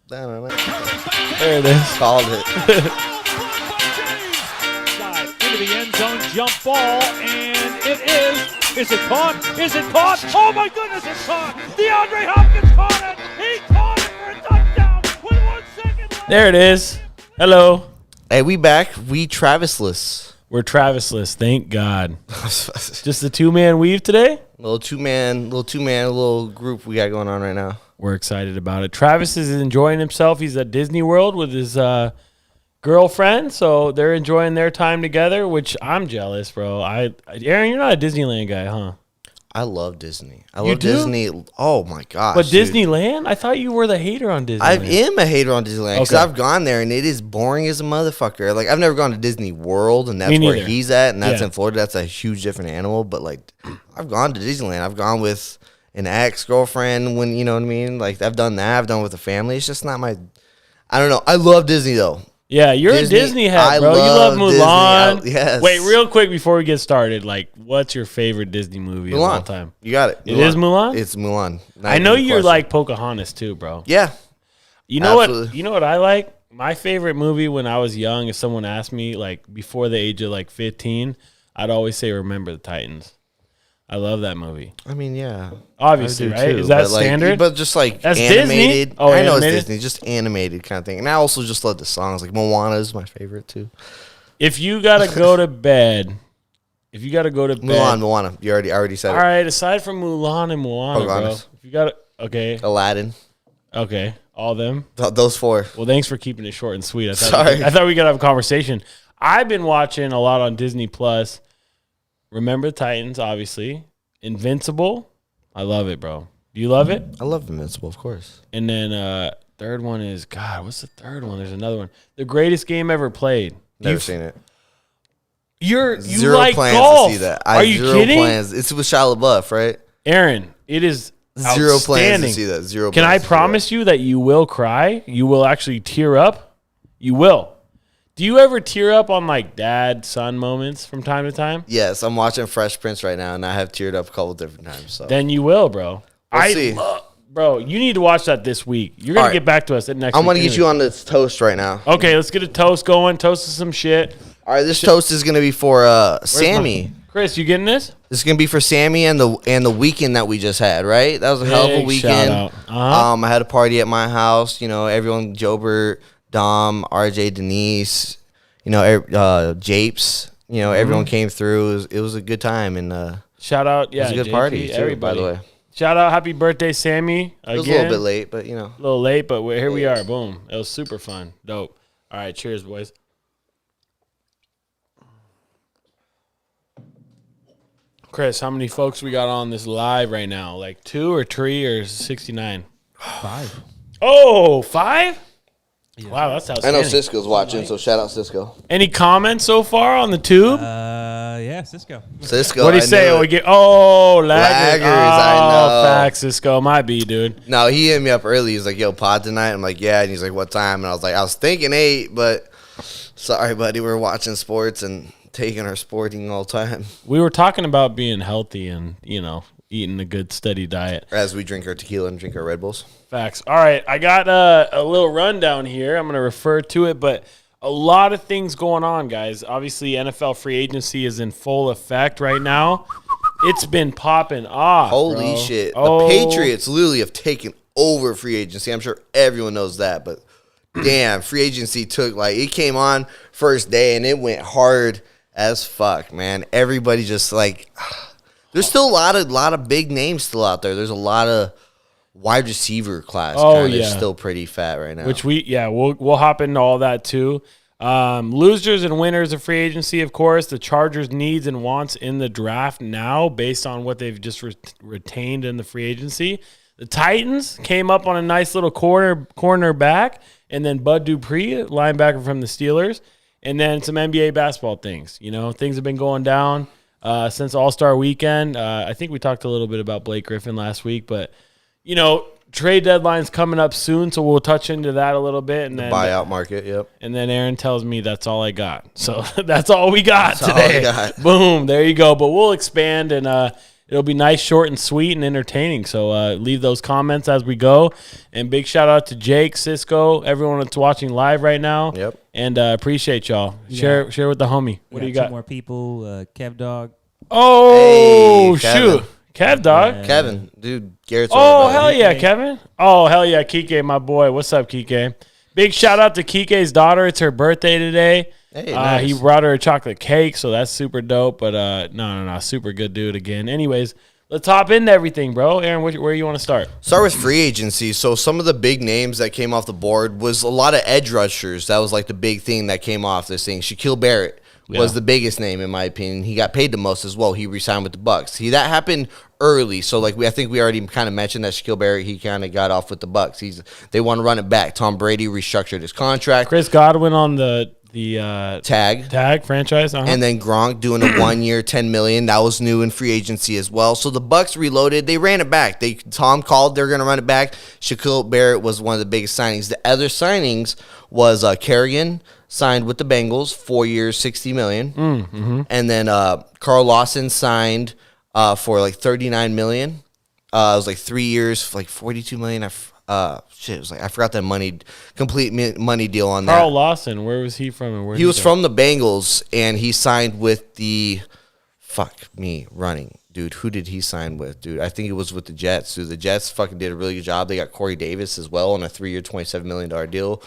There it is. Called it. Into the end zone, jump ball, and it is. Is it caught? Is it caught? Oh my goodness, it's caught! DeAndre Hopkins caught it! He caught it for a touchdown with 1 second left. There it is. Hello. Hey, we back. We Travisless. We're Travisless, thank God. Just the two-man weave today? Little two-man, little group we got going on right now. We're excited about it. Travis is enjoying himself. He's at Disney World with his girlfriend, so they're enjoying their time together, which I'm jealous, bro. Aaron, you're not a Disneyland guy, huh? I love Disney. I You love do? Disney. Oh, my gosh. But dude. Disneyland? I thought you were the hater on Disneyland. I am a hater on Disneyland because Okay. I've gone there and it is boring as a motherfucker. Like, I've never gone to Disney World, and that's Me where neither. he's at, and that's Yeah. in Florida. That's a huge different animal. But, like, I've gone to Disneyland. I've gone with an ex-girlfriend when, you know what I mean? Like, I've done that. I've done it with a family. It's just not my – I don't know. I love Disney, though. Yeah, you're Disney, a Disney head, I bro. You love love Mulan. Disney. Yes. Wait, real quick before we get started, like, what's your favorite Disney movie of all Mulan. time? You got it. It is Mulan? It's Mulan. Not I know even a you're question. like Pocahontas too, bro. Yeah. You know Absolutely. what? You know what I like? My favorite movie when I was young, if someone asked me, like before the age of like 15, I'd always say Remember the Titans. I love that movie. I mean, yeah. Obviously, I do right? too, Is that but, like, standard? But just like That's animated. Disney? Oh, I know animated? it's Disney, just animated kind of thing. And I also just love the songs. Like Moana is my favorite too. If you gotta go to bed, Moana. I already said all right. Aside from Mulan and Moana, bro, Pocahontas. if you gotta, okay, it. Aladdin. all them. Those four. Well, thanks for keeping it short and sweet. I Sorry. thought we gotta have a conversation. I've been watching a lot on Disney Plus. Remember the Titans, obviously. Invincible. I love it, bro. Do you love it? I love Invincible, of course. And then third one is God. What's the third one? There's another one. The greatest game ever played. Never seen it. You Zero like plans golf? to see that. Are you zero kidding, plans. It's with Shia LaBeouf, right? Aaron? It is Zero plans to outstanding. see that. Zero. Can I plans to see promise you that you will cry? You will actually tear up. You will. Do you ever tear up on like dad-son moments from time to time? that. Yes, I'm watching Fresh Prince right now, and I have teared up a couple different times. So Then you will, bro. We'll see. Bro, you need to watch that this week. You're going All to right. get back to us at next I'm week. gonna get you on this toast right now. Okay, let's get a toast going. Toast to some shit. All right, this toast is gonna be for Sammy. Chris, you getting this? This is gonna be for Sammy and the weekend that we just had. Right, that was a hell of a Big weekend. shout out. I had a party at my house. You know, everyone, Jobert, Dom, RJ, Denise. You know, Japes. You know, everyone came through. It was a good time, and Shout out. Yeah, it was a good JP, party too. everybody. By the way, Shout out. Happy birthday, Sammy. Again. it was a little bit late, but you know. A little late, but here we are. Boom. It was super fun. Dope. All right. Cheers, boys. Chris, how many folks we got on this live right now? Like 2 or 3 or 69? 5. Oh, 5? Yeah. Wow, that's I outstanding. know Cisco's watching, so shout out Cisco. Any comments so far on the tube? Yeah, Cisco. Cisco. What do you say? knew We it. get laggers. Laggers, I know. Facts, Cisco. Might be, dude. No, he hit me up early. He's like, "Yo, pod tonight." I'm like, "Yeah," and he's like, "What time?" And I was like, "I was thinking 8, but sorry, buddy. We're watching sports and taking our sporting all the time We were talking about being healthy and, eating a good, steady diet. as we drink our tequila and drink our Red Bulls." Facts. All right, I got a little rundown here. I'm going to refer to it, but a lot of things going on, guys. Obviously, NFL free agency is in full effect right now. It's been popping off. Holy bro. shit! Oh, The Patriots literally have taken over free agency. I'm sure everyone knows that, but damn, free agency it came on first day and it went hard as fuck, man. Everybody just there's still a lot of big names still out there. There's a lot of wide receiver class. Still pretty fat right now. Which we'll hop into all that too. Losers and winners of free agency, of course. The Chargers' needs and wants in the draft now, based on what they've just retained in the free agency. The Titans came up on a nice little corner back, and then Bud Dupree, linebacker from the Steelers, and then some NBA basketball things. Things have been going down since All-Star Weekend. I think we talked a little bit about Blake Griffin last week, but trade deadline's coming up soon, so we'll touch into that a little bit. And then buyout market, yep. And then Aaron tells me that's all I got. So that's all we got That's all today. we got. Boom, there you go. But we'll expand and it'll be nice, short, and sweet and entertaining. So leave those comments as we go. And big shout out to Jake, Cisco, everyone that's watching live right now. Yep. And appreciate y'all. Share with the homie. What do you got? Two more people. Kev Dog. Oh, Hey, Kevin. shoot. Kev, dog. Kevin, dude, Garrett's Oh, all about hell it. yeah, Kevin. Oh, hell yeah, Kike, my boy. What's up, Kike? Big shout out to Kike's daughter. It's her birthday today. Hey, nice. He brought her a chocolate cake, so that's super dope. But no, super good dude again. Anyways, let's hop into everything, bro. Aaron, where you want to start? Start with free agency. So some of the big names that came off the board was a lot of edge rushers. That was like the big thing that came off this thing. Shaquille Barrett was the biggest name in my opinion. He got paid the most as well. He re-signed with the Bucks. That happened early. So I think we already kind of mentioned that Shaquille Barrett, he kind of got off with the Bucks. They want to run it back. Tom Brady restructured his contract. Chris Godwin on the tag franchise, and then Gronk doing a 1 year, $10 million. That was new in free agency as well. So the Bucks reloaded. They ran it back. Tom called they're going to run it back. Shaquille Barrett was one of the biggest signings. The other signings was Kerrigan signed with the Bengals, 4 years, $60 million. And then Carl Lawson signed for like $39 million. It was like 3 years, like $42 million. It was like I forgot that complete money deal on that. Carl Lawson, where was he from? And where he was from the Bengals, and he signed with the dude. Who did he sign with, dude? I think it was with the Jets. Dude, the Jets fucking did a really good job. They got Corey Davis as well on a 3 year, $27 million deal.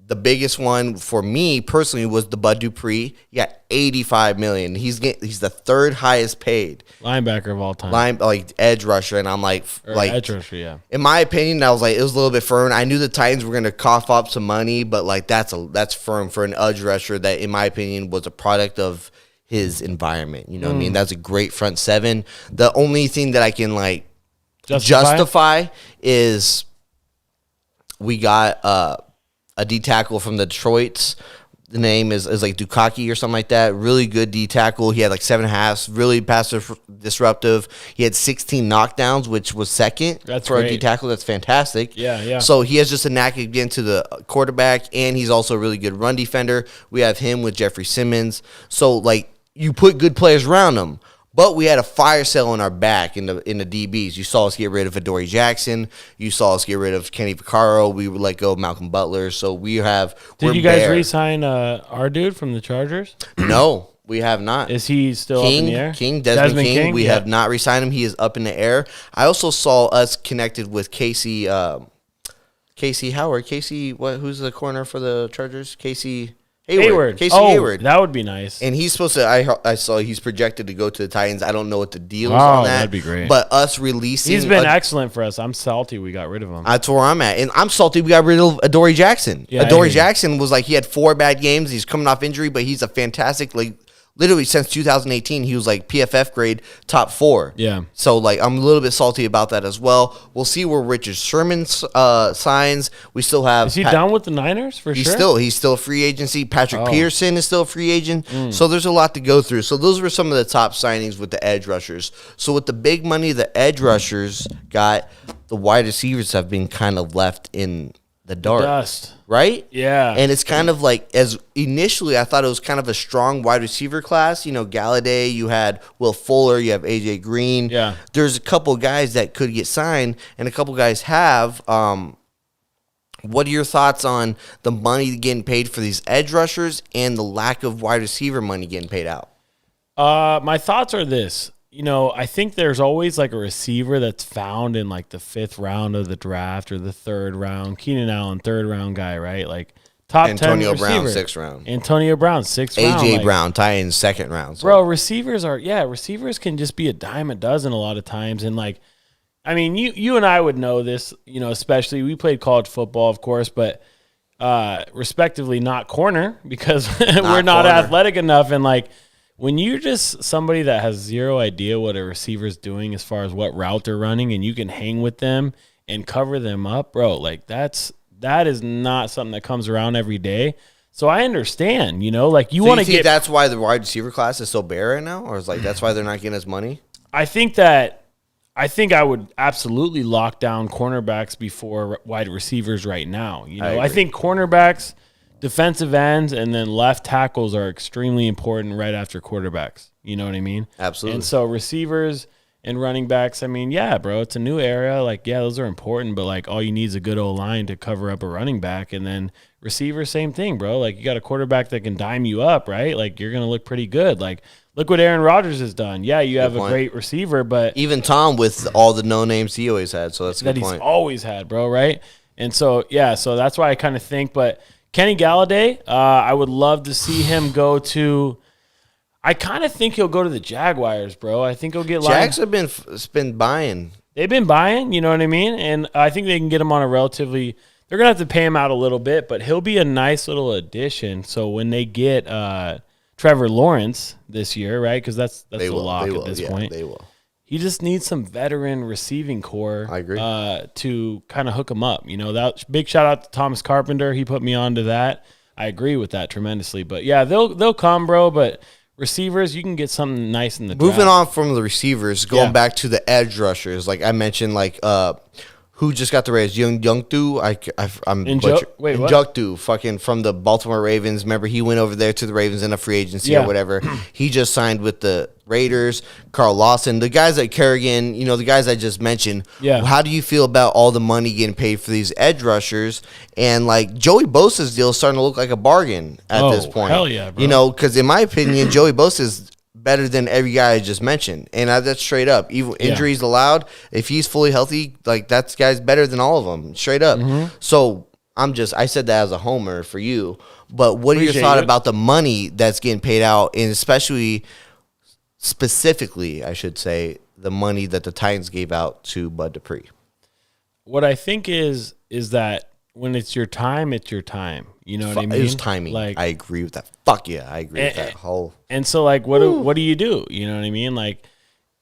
The biggest one for me personally was the Bud Dupree. He got $85 million. He's the third highest paid linebacker of all time, edge rusher, and I'm like edge rusher, yeah. In my opinion, I was like, it was a little bit firm. I knew the Titans were gonna cough up some money, but like that's firm for an edge rusher that, in my opinion, was a product of his environment. You know what I mean? That's a great front seven. The only thing that I can like justify is we got a D tackle from the Detroits. The name is like Dukaki or something like that. Really good D tackle. He had like 7.5, really passive disruptive. He had 16 knockdowns, which was second for a D tackle. That's fantastic. Yeah. So he has just a knack again to the quarterback, and he's also a really good run defender. We have him with Jeffrey Simmons. So like you put good players around him. But we had a fire sale in our back in the DBs. You saw us get rid of Adoree Jackson. You saw us get rid of Kenny Vaccaro. We would let go of Malcolm Butler. So we have. Did you guys re-sign our dude from the Chargers? No, we have not. Is he still up in the air? Desmond King. We have not re-signed him. He is up in the air. I also saw us connected with Casey Howard. Who's the corner for the Chargers? Casey Hayward. Hayward. That would be nice. And he's supposed to, I saw he's projected to go to the Titans. I don't know what the deal is on that. That'd be great. But us releasing. He's been excellent for us. I'm salty we got rid of him. That's where I'm at. And I'm salty we got rid of Adoree Jackson. Yeah, Adoree Jackson was like, he had 4 bad games. He's coming off injury, but he's a fantastic, like, literally since 2018, he was like PFF grade top 4. Yeah. So like I'm a little bit salty about that as well. We'll see where Richard Sherman signs. We still have. Is he done with the Niners for sure? He's still a free agency. Patrick Peterson is still a free agent. So there's a lot to go through. So those were some of the top signings with the edge rushers. So with the big money the edge rushers got, the wide receivers have been kind of left in the dark. Dust. Right? Yeah. And it's kind of like, as initially I thought it was kind of a strong wide receiver class. You know, Galladay, you had Will Fuller, you have AJ Green. Yeah. There's a couple guys that could get signed, and a couple guys have. What are your thoughts on the money getting paid for these edge rushers and the lack of wide receiver money getting paid out? My thoughts are this. You know, I think there's always like a receiver that's found in like the 5th round of the draft or the 3rd round. Keenan Allen, 3rd round guy, right? Like top 10 Antonio receiver. Brown, 6th round. Antonio Brown, 6th round. AJ Brown, Titans, 2nd round. So. Bro, receivers can just be a dime a dozen a lot of times. And like, I mean, you and I would know this, you know, especially we played college football, of course, but respectively not corner because we're not athletic enough. And like, when you're just somebody that has zero idea what a receiver's doing as far as what route they're running, and you can hang with them and cover them up, bro, like that is not something that comes around every day. So I understand, you know, like you want to get. That's why the wide receiver class is so bare right now, or is like that's why they're not getting as money? I think I would absolutely lock down cornerbacks before wide receivers right now. You know, I think cornerbacks, defensive ends and then left tackles are extremely important right after quarterbacks. You know what I mean? Absolutely. And so receivers and running backs, I mean, yeah, bro, it's a new era. Like, yeah, those are important, but like all you need is a good O-line to cover up a running back. And then receivers, same thing, bro. Like you got a quarterback that can dime you up, right? Like you're going to look pretty good. Like look what Aaron Rodgers has done. Yeah, you have a great receiver, but even Tom with all the no names he always had. So that's a good point. He's always had, bro, right? And so, yeah, so that's why I kind of think. But Kenny Galladay, I would love to see him go to – I kind of think he'll go to the Jaguars, bro. I think he'll get – Jags have been buying. They've been buying, you know what I mean? And I think they can get him on a relatively – they're going to have to pay him out a little bit, but he'll be a nice little addition. So when they get Trevor Lawrence this year, right, because that's a lock at this point. They will. He just needs some veteran receiving core. I agree. To kind of hook him up. You know, that big shout out to Thomas Carpenter. He put me on to that. I agree with that tremendously. But yeah, they'll come, bro. But receivers, you can get something nice in the draft. Moving on from the receivers, going back to the edge rushers, like I mentioned, like who just got the raise? Youngtu. I'm Njoku, fucking from the Baltimore Ravens. Remember, he went over there to the Ravens in a free agency or whatever. He just signed with the Raiders. Carl Lawson, the guys like Kerrigan, you know, the guys I just mentioned. Yeah. How do you feel about all the money getting paid for these edge rushers? And like Joey Bosa's deal is starting to look like a bargain at this point. Hell yeah, bro. You know, because in my opinion, Joey Bosa's better than every guy I just mentioned. And that's straight up. Even injuries allowed, if he's fully healthy, like that guy's better than all of them, straight up. So I said that as a homer for you. But what are your thoughts about the money that's getting paid out, and especially specifically, I should say, the money that the Titans gave out to Bud Dupree? What I think is that when it's your time, it's your time. You know what I mean? It was timing. Like, I agree with that. Fuck yeah, I agree with that whole. And so, like, what do you do? You know what I mean? Like,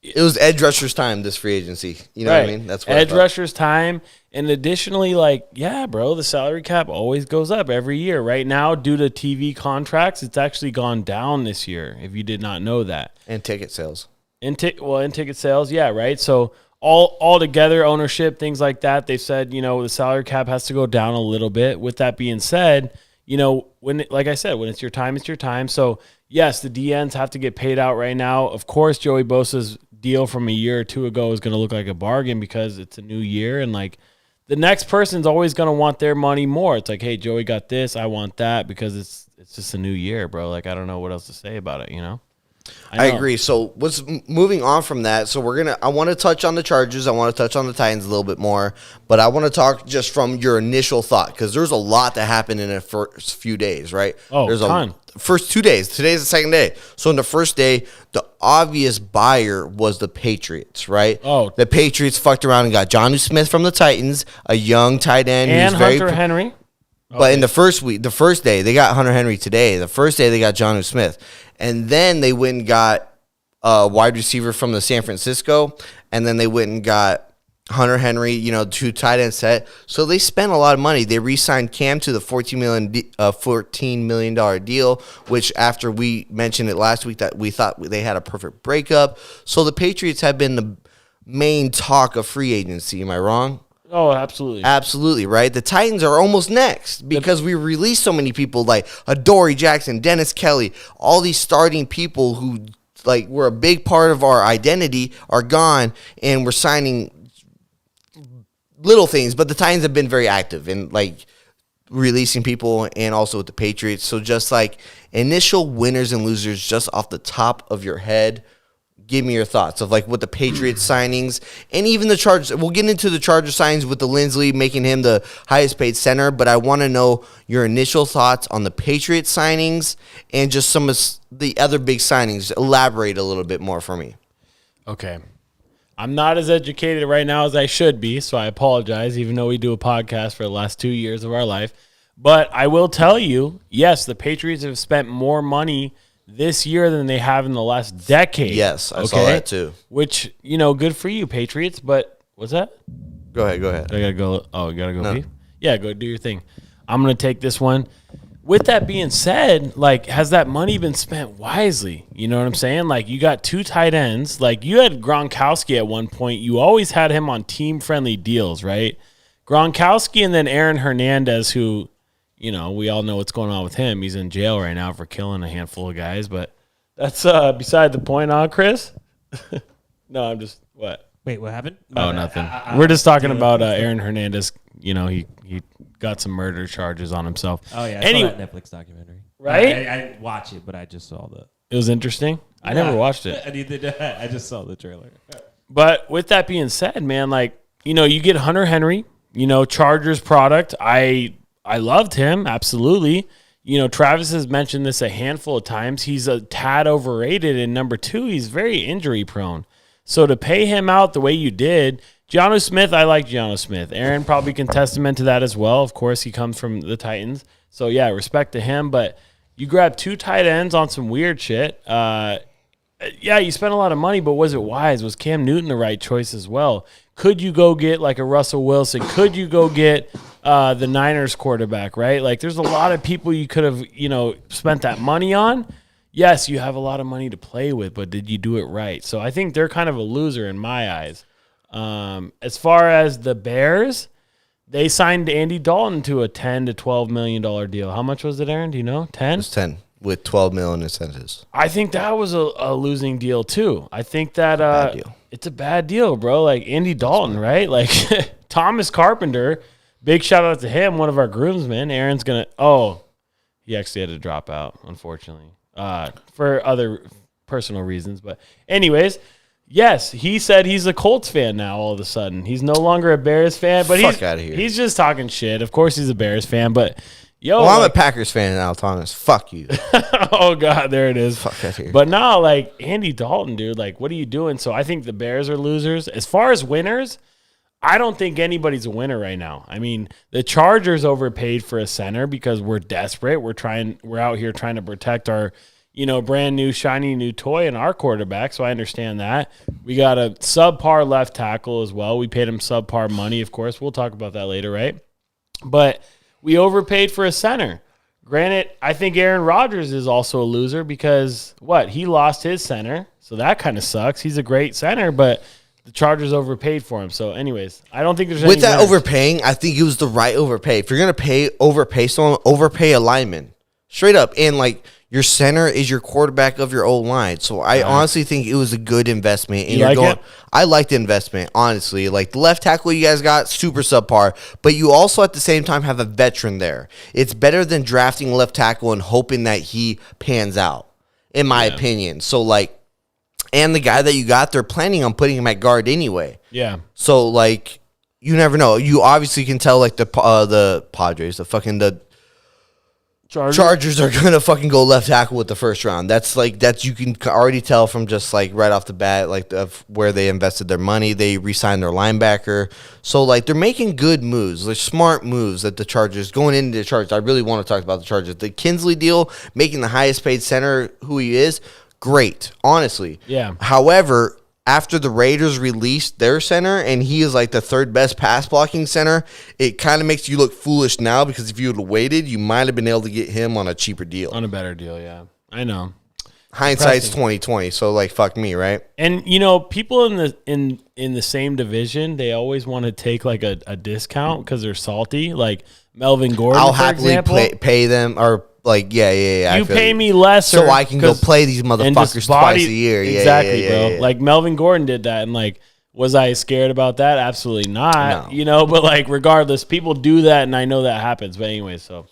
it was edge rushers' time this free agency. You know what I mean? That's what edge rushers' time. And additionally, like, yeah, bro, the salary cap always goes up every year. Right now, due to TV contracts, it's actually gone down this year. If you did not know that, and ticket sales, in ticket sales, yeah, right. So all together, ownership, things like that. They said, you know, the salary cap has to go down a little bit. With that being said, you know, like I said, when it's your time, it's your time. So yes, the DNs have to get paid out right now. Of course, Joey Bosa's deal from a year or two ago is going to look like a bargain because it's a new year, and like the next person's always going to want their money more. It's like, hey, Joey got this, I want that, because it's just a new year, bro. Like, I don't know what else to say about it, you know? I agree. So moving on from that, so I want to touch on the Chargers. I want to touch on the Titans a little bit more, but I want to talk just from your initial thought, because there's a lot that happened in the first few days, right? Oh, there's ton. First 2 days. Today's the second day. So in the first day, the obvious buyer was the Patriots, right? Oh. The Patriots fucked around and got Jonnu Smith from the Titans, a young tight end. And Hunter Henry. But in the first day, they got Hunter Henry today. The first day, they got Jonnu Smith. And then they went and got a wide receiver from the San Francisco. And then they went and got Hunter Henry, you know, 2 tight end set. So they spent a lot of money. They re-signed Cam to the $14 million deal, which after we mentioned it last week that we thought they had a perfect breakup. So the Patriots have been the main talk of free agency. Am I wrong? Oh, absolutely. Absolutely, right? The Titans are almost next because we released so many people like Adoree Jackson, Dennis Kelly, all these starting people who like were a big part of our identity are gone, and we're signing little things. But the Titans have been very active in like releasing people, and also with the Patriots. So just like initial winners and losers just off the top of your head. Give me your thoughts of like what the Patriots signings and even the Chargers. We'll get into the Chargers signings with the Lindsley making him the highest paid center, but I want to know your initial thoughts on the Patriots signings and just some of the other big signings. Elaborate a little bit more for me. Okay. I'm not as educated right now as I should be, so I apologize, even though we do a podcast for the last 2 years of our life. But I will tell you, yes, the Patriots have spent more money this year than they have in the last decade. Yes, I saw that too. Which, you know, good for you, Patriots, but what's that? Go ahead. I gotta go. Oh, you gotta go pee? Yeah, go do your thing. I'm gonna take this one. With that being said, like, has that money been spent wisely? You know what I'm saying? Like, you got 2 tight ends. Like, you had Gronkowski at one point. You always had him on team-friendly deals, right? Gronkowski and then Aaron Hernandez, who, we all know what's going on with him. He's in jail right now for killing a handful of guys, but that's beside the point, Chris? No, I'm just, what? Wait, what happened? Nothing. We're just talking about Aaron Hernandez. He got some murder charges on himself. Oh, yeah. I saw that Netflix documentary. Right? I didn't watch it, but I just saw the... It was interesting. I never watched it. I just saw the trailer. But with that being said, man, you get Hunter Henry, Chargers product. I loved him, absolutely. Travis has mentioned this a handful of times. He's a tad overrated, and number two, he's very injury prone. So to pay him out the way you did, Gianno Smith, I like Gianno Smith. Aaron probably can testament to that as well. Of course, he comes from the Titans. So, yeah, respect to him. But you grab 2 tight ends on some weird shit. Yeah, you spent a lot of money, but was it wise? Was Cam Newton the right choice as well? Could you go get like a Russell Wilson? Could you go get the Niners quarterback, right? There's a lot of people you could have, spent that money on. Yes, you have a lot of money to play with, but did you do it right? So I think they're kind of a loser in my eyes. As far as the Bears, they signed Andy Dalton to a $10 to $12 million deal. How much was it, Aaron? Do you know? 10? It was 10 with $12 million incentives. I think that was a losing deal too. I think that it's a bad deal, bro. Andy Dalton, right? Thomas Carpenter, big shout out to him, one of our groomsmen. Aaron's he actually had to drop out, unfortunately. For other personal reasons. But anyways, yes, he said he's a Colts fan now all of a sudden. He's no longer a Bears fan, but Fuck outta here. He's just talking shit. Of course he's a Bears fan, but I'm a Packers fan now, Thomas. Fuck you. Oh, God, there it is. Fuck out here. But now, Andy Dalton, dude, what are you doing? So I think the Bears are losers. As far as winners, I don't think anybody's a winner right now. I mean, the Chargers overpaid for a center because we're desperate. We're out here trying to protect our, brand new shiny new toy in our quarterback. So I understand that. We got a subpar left tackle as well. We paid him subpar money, of course. We'll talk about that later, right? But we overpaid for a center. Granted, I think Aaron Rodgers is also a loser because he lost his center. So that kind of sucks. He's a great center, but the Chargers overpaid for him. So, anyways, I don't think there's any with that winners. overpaying, I think it was the right overpay. If you're gonna overpay someone, overpay a lineman straight up. And your center is your quarterback of your old line. So I honestly think it was a good investment. And it? I like the investment, honestly. The left tackle you guys got, super subpar. But you also at the same time have a veteran there. It's better than drafting a left tackle and hoping that he pans out, in my opinion. So and the guy that you got, they're planning on putting him at guard anyway. Yeah. So you never know. You obviously can tell the Padres, the Chargers are gonna fucking go left tackle with the first round. That's you can already tell from just right off the bat, of where they invested their money. They re-signed their linebacker. So they're making good moves. They're smart moves that the Chargers going into the Chargers. I really want to talk about the Chargers. The Kinsley deal, making the highest paid center who he is. Great, honestly. Yeah. However, after the Raiders released their center and he is the third best pass blocking center, it kind of makes you look foolish now because if you would have waited, you might have been able to get him on a cheaper deal. On a better deal, yeah. I know. Hindsight's 2020, so fuck me, right? And people in the same division, they always want to take a discount because they're salty. Melvin Gordon, I'll for happily example. pay them or. Yeah. You pay me less, so I can go play these motherfuckers twice a year. Exactly, yeah, bro. Melvin Gordon did that, and was I scared about that? Absolutely not. No. But regardless, people do that, and I know that happens. But anyway, so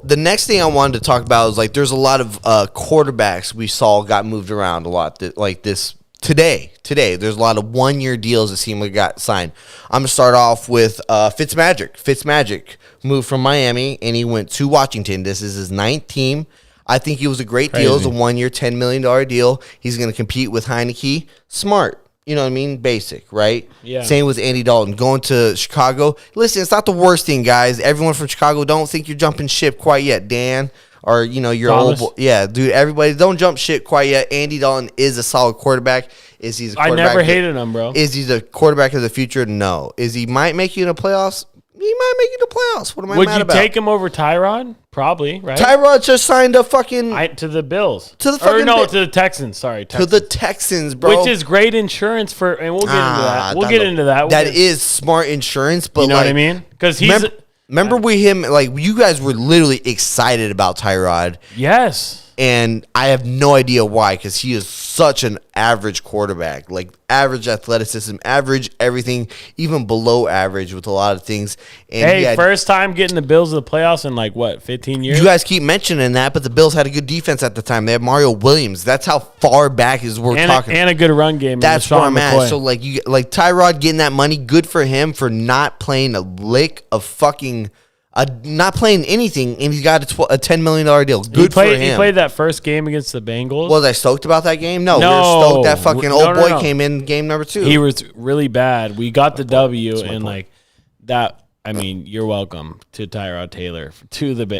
the next thing I wanted to talk about is there's a lot of quarterbacks we saw got moved around a lot. This today, there's a lot of 1-year deals that seem like got signed. I'm gonna start off with Fitzmagic. Fitzmagic moved from Miami and he went to Washington. This is his 9th team. I think it was a great deal. It was a 1-year, $10 million deal. He's gonna compete with Heineke. Smart. You know what I mean? Basic, right? Yeah. Same with Andy Dalton going to Chicago. Listen, it's not the worst thing, guys. Everyone from Chicago, don't think you're jumping ship quite yet, Dan. Or, your Thomas. old boy. Yeah, dude, everybody, don't jump shit quite yet. Andy Dalton is a solid quarterback. Is he a quarterback? I never hated him, bro. Is he the quarterback of the future? No. Is he might make you in the playoffs? He might make you in the playoffs. What am I mad about? Would you take him over Tyrod? Probably, right? Tyrod just signed a fucking... to the Bills. To the fucking... to the Texans. Sorry, Texans. To the Texans, bro. Which is great insurance for... And we'll get into that. We'll get into that. That is smart insurance, but you know what I mean? Because he's... Remember you guys were literally excited about Tyrod. Yes. And I have no idea why, because he is such an average quarterback, like average athleticism, average everything, even below average with a lot of things. And first time getting the Bills to the playoffs in 15 years? You guys keep mentioning that, but the Bills had a good defense at the time. They have Mario Williams. That's how far back we're talking. And a good run game. That's where I'm at. So Tyrod getting that money, good for him for not playing a lick of fucking. Not playing anything, and he got a $10 million deal. Good for him. He played that first game against the Bengals. Was I stoked about that game? No. We were stoked that fucking old boy came in game number 2. He was really bad. We got the W, and that. I mean, you're welcome to Tyrod Taylor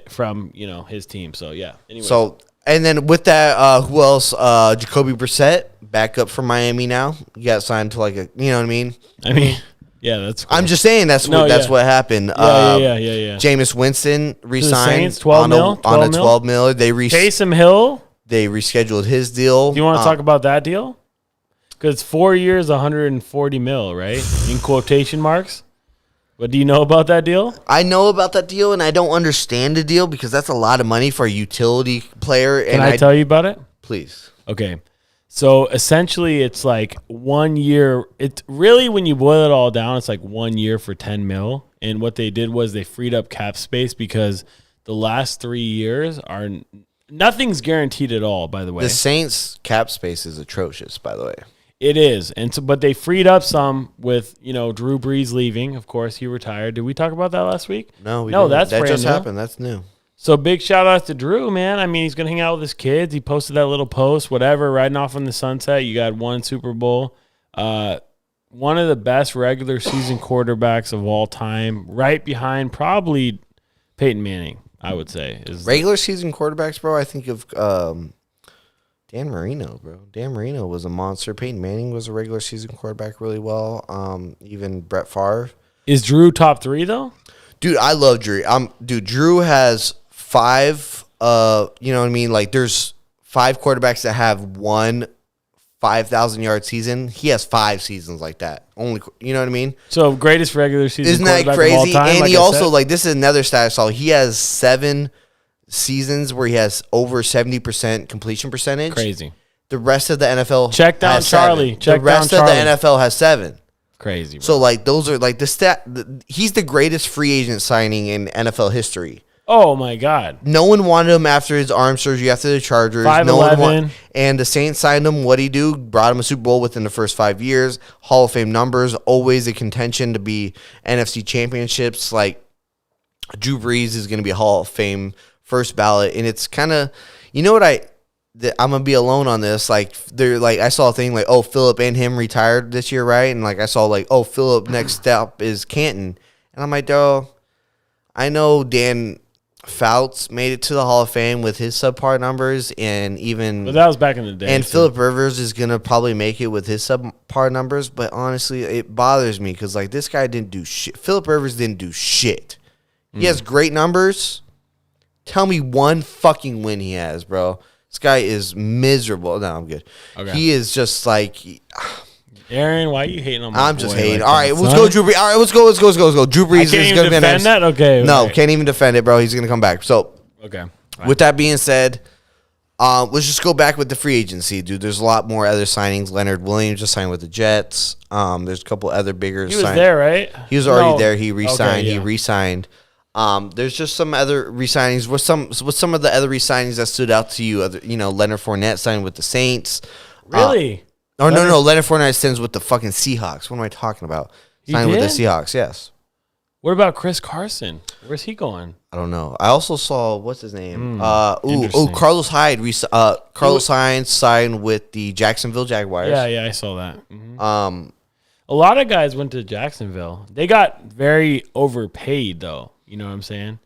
from his team. So yeah. Anyway. So and then with that, who else? Jacoby Brissett, back up from Miami now. You got signed to you know what I mean? Yeah, that's cool. I'm just saying that's what happened. Yeah. Jameis Winston re-signed Saints, 12 mil, on a 12 mil. Taysom Hill. They rescheduled his deal. Do you want to talk about that deal? Because it's 4 years, 140 mil, right? In quotation marks. But do you know about that deal? I know about that deal, and I don't understand the deal because that's a lot of money for a utility player. Can I tell you about it? Please. Okay. So essentially, it's 1 year. It's really, when you boil it all down, it's 1 year for 10 mil. And what they did was they freed up cap space because the last 3 years nothing's guaranteed at all. By the way, the Saints cap space is atrocious. By the way, it is, but they freed up some with Drew Brees leaving. Of course, he retired. Did we talk about that last week? No, that just happened. That's new. So big shout out to Drew, man. I mean, he's going to hang out with his kids. He posted that little post, whatever, riding off in the sunset. You got one Super Bowl. One of the best regular season quarterbacks of all time, right behind probably Peyton Manning, I would say. Regular season quarterbacks, bro, I think of Dan Marino, bro. Dan Marino was a monster. Peyton Manning was a regular season quarterback really well. Even Brett Favre. Is Drew top 3, though? Dude, I love Drew. Drew has 5, you know what I mean? There's 5 quarterbacks that have one 5,000-yard season. He has 5 seasons like that. Only, you know what I mean? So greatest regular season. Isn't that crazy? And he also, this is another stat I saw. He has 7 seasons where he has over 70% completion percentage. Crazy. The rest of the NFL check down has Charlie. 7. The rest of the NFL has 7. Crazy, bro. So those are the stat. He's the greatest free agent signing in NFL history. Oh my God! No one wanted him after his arm surgery after the Chargers. 5'11". And the Saints signed him. What'd he do? Brought him a Super Bowl within the first 5 years. Hall of Fame numbers. Always a contention to be NFC championships. Drew Brees is going to be a Hall of Fame first ballot, and it's kind of, you know what I'm gonna be alone on this. I saw a thing Phillip and him retired this year, right? And I saw Phillip next step is Canton, and I'm I know Dan Fouts made it to the Hall of Fame with his subpar numbers, and even but that was back in the day. And Phillip Rivers is gonna probably make it with his subpar numbers, but honestly, it bothers me because this guy didn't do shit. Phillip Rivers didn't do shit. He has great numbers. Tell me one fucking win he has, bro. This guy is miserable. No, I'm good. Okay. He is just Aaron, why are you hating on my I'm boy just hating. Like all right, let's go, Drew Brees. All right, let's go. Drew Brees is going to be defend that? Okay. No, can't even defend it, bro. He's going to come back. So, okay. Fine. With that being said, let's just go back with the free agency, dude. There's a lot more other signings. Leonard Williams just signed with the Jets. There's a couple other bigger He was there, right? He was already there. He re-signed. Okay, yeah. He re-signed. There's just some other re-signings. With some of the other re-signings that stood out to you? Leonard Fournette signed with the Saints. Really? No. Leonard Fournette signs with the fucking Seahawks. What am I talking about? Signed with the Seahawks, yes. What about Chris Carson? Where's he going? I don't know. I also saw, what's his name? Carlos Hyde. Carlos Hyde signed with the Jacksonville Jaguars. Yeah, I saw that. Mm-hmm. A lot of guys went to Jacksonville. They got very overpaid, though. You know what I'm saying?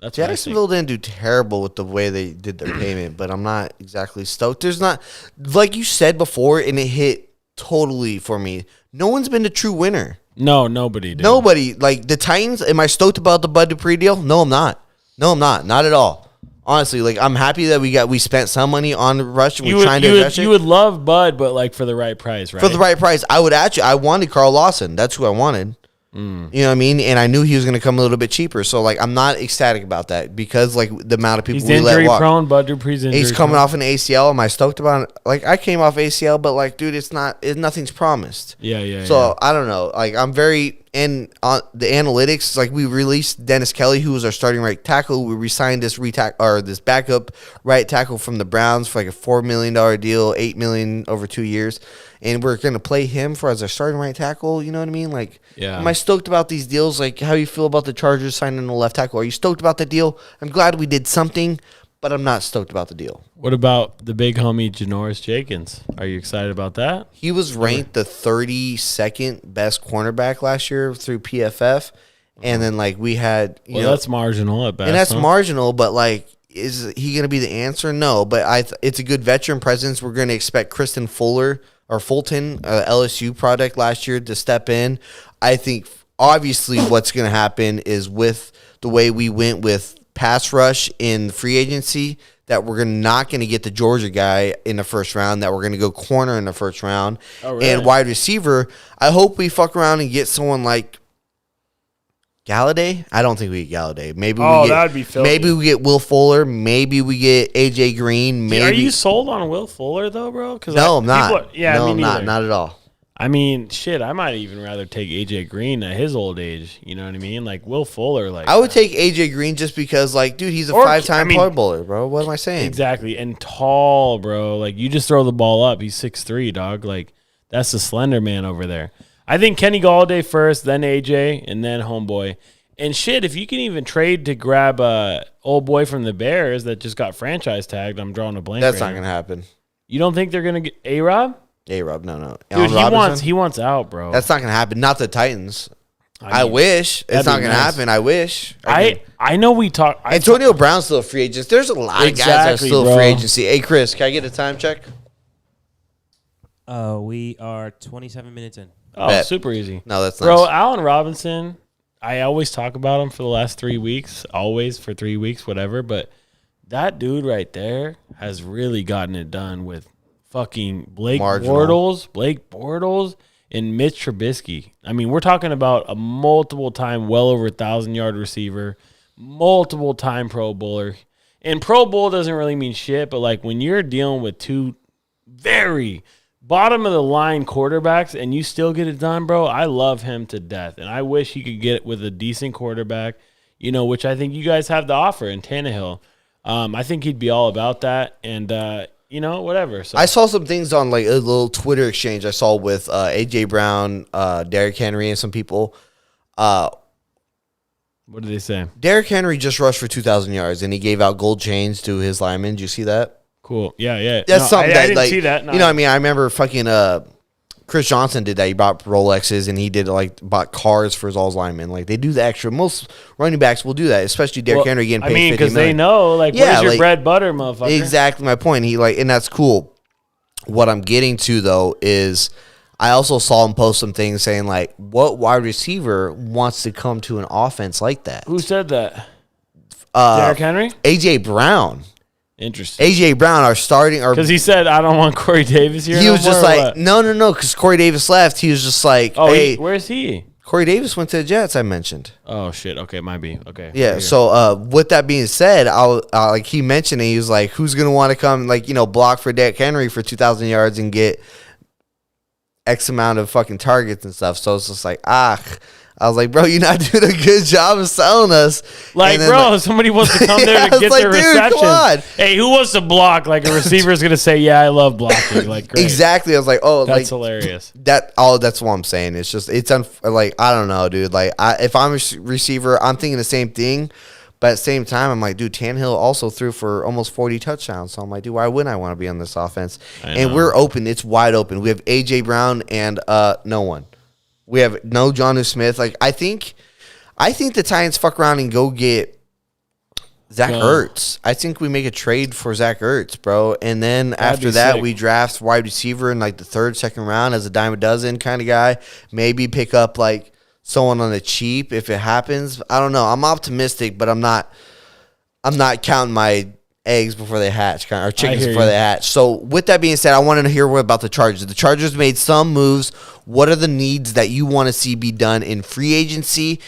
That's Jacksonville didn't do terrible with the way they did their payment, but I'm not exactly stoked. There's not, like you said before, and it hit totally for me. No one's been the true winner. No, nobody did. Nobody. The Titans, am I stoked about the Bud Dupree deal? No, I'm not. Not at all. Honestly, I'm happy that we spent some money on the rush and we're trying to invest it. You would love Bud, but for the right price, right? For the right price. I wanted Carl Lawson. That's who I wanted. You know what I mean? And I knew he was going to come a little bit cheaper. So, like, I'm not ecstatic about that because, like, the amount of people He's we let injury walk. prone, Bud Dupree's injury He's coming prone. off an ACL. Am I stoked about it? Like, I came off ACL, but, like, dude, nothing's promised. Yeah. So, I don't know. Like, I'm very in on the analytics. Like, we released Dennis Kelly, who was our starting right tackle. We re-signed this backup right tackle from the Browns for, like, a $4 million deal, $8 million over 2 years. And we're going to play him as our starting right tackle. You know what I mean? Like, Yeah. am I stoked about these deals? Like, how you feel about the Chargers signing the left tackle? Are you stoked about the deal? I'm glad we did something, but I'm not stoked about the deal. What about the big homie Janoris Jenkins? Are you excited about that? He was ranked the 32nd best cornerback last year through PFF. And then, like, we had, you know. That's marginal at best. And that's huh? marginal, but, like, is he going to be the answer? No, but it's a good veteran presence. We're going to expect Kristen Fulton, LSU product last year, to step in. I think obviously what's going to happen is with the way we went with pass rush in free agency, that we're not going to get the Georgia guy in the first round, that we're going to go corner in the first round. Oh, really? And wide receiver, I hope we fuck around and get someone like Galladay. I don't think we get Galladay. Maybe that'd be filthy. Maybe we get Will Fuller. Maybe we get AJ Green. Maybe. Are you sold on Will Fuller though, bro? No, I'm not. no, me I'm not. Not at all. I mean, shit, I might even rather take AJ Green at his old age. You know what I mean? Like Will Fuller, like I would take AJ Green just because, like, dude, he's a Or- 5-time I mean- Pro Bowler, bro. What am I saying? exactly, and tall, bro. Like you just throw the ball up. He's 6'3", dog. Like that's the slender man over there. I think Kenny Galladay first, then AJ, and then homeboy. And shit, if you can even trade to grab a old boy from the Bears that just got franchise tagged, I'm drawing a blank. That's right not now. gonna happen. You don't think they're gonna get A-Rob? A-Rob, no. Dude, Allen Robinson? he wants out, bro. That's not gonna happen. Not the Titans. I mean, wish it's that'd not be gonna nice. happen. I wish. I know we talk. Antonio Brown's still a free agent. There's a lot of guys that are Exactly, still bro. free agency. Hey, Chris, can I get a time check? We are 27 minutes in. Oh, Bet. super easy. No, that's Bro, nice. Allen Robinson, I always talk about him for the last 3 weeks, always for 3 weeks, whatever. But that dude right there has really gotten it done with fucking Blake Bortles, and Mitch Trubisky. I mean, we're talking about a multiple-time, well over 1,000-yard receiver, multiple-time Pro Bowler. And Pro Bowl doesn't really mean shit, but like when you're dealing with two very bottom-of-the-line quarterbacks and you still get it done, bro, I love him to death. And I wish he could get it with a decent quarterback, you know, which I think you guys have to offer in Tannehill. I think he'd be all about that. And, you know, whatever. So I saw some things on like a little Twitter exchange I saw with AJ Brown, Derrick Henry, and some people. what did they say? Derrick Henry just rushed for 2,000 yards, and he gave out gold chains to his linemen. Did you see that? Cool. Yeah. That's something I that didn't like, see that. No. You know what I mean? I remember fucking Chris Johnson did that. He bought Rolexes, and he bought cars for all his linemen. Like, they do the extra. Most running backs will do that, especially Derrick Henry getting paid $50 million. because they know, like, Yeah, where's your like, bread butter, motherfucker? Exactly my point. And that's cool. What I'm getting to, though, is I also saw him post some things saying, like, what wide receiver wants to come to an offense like that? Who said that? Derrick Henry? A.J. Brown. Interesting. A.J. Brown, our starting. Because he said, I don't want Corey Davis here. He was just like, what? no, because Corey Davis left. He was just like, Oh, hey, where's he? Corey Davis went to the Jets, I mentioned. Oh, shit. Okay, might be. Okay. Yeah, Here. so with that being said, like he mentioned it, he was like, who's going to want to come, like, you know, block for Derrick Henry for 2,000 yards and get X amount of fucking targets and stuff. So it's just like, I was like, bro, you're not doing a good job of selling us. Like, And then, bro, somebody wants to come Yeah, there I to was get like, their dude, reception. come on. Hey, who wants to block? Like, a receiver is going to say, yeah, I love blocking. Like, great. Exactly. I was like, oh, That's like, hilarious. that's what I'm saying. It's just, like, I don't know, dude. Like, if I'm a receiver, I'm thinking the same thing. But at the same time, I'm like, dude, Tannehill also threw for almost 40 touchdowns. So I'm like, dude, why wouldn't I want to be on this offense? And know. we're open. It's wide open. We have A.J. Brown and no one. We have no Jonnu Smith. Like, I think the Titans fuck around and go get Zach Ertz. I think we make a trade for Zach Ertz, bro. And then after be that, sick. we draft wide receiver in like the third, second round as a dime a dozen kind of guy. Maybe pick up like someone on the cheap if it happens. I don't know. I'm optimistic, but I'm not counting my eggs before they hatch, or chickens hear before you. they hatch. So with that being said, I wanted to hear more about the Chargers. The Chargers made some moves. What are the needs that you want to see be done in free agency?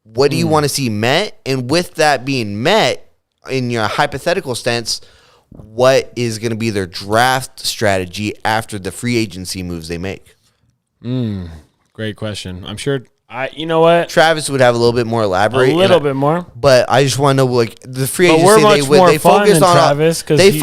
What do you want to see met? And with that being met, in your hypothetical sense, what is going to be their draft strategy after the free agency moves they make? Great question. I'm sure. You know what? Travis would have a little bit more elaborate. A little bit more. But I just want to know, like, the free But agency we're much more they fun focused than on Travis, 'cause they he's-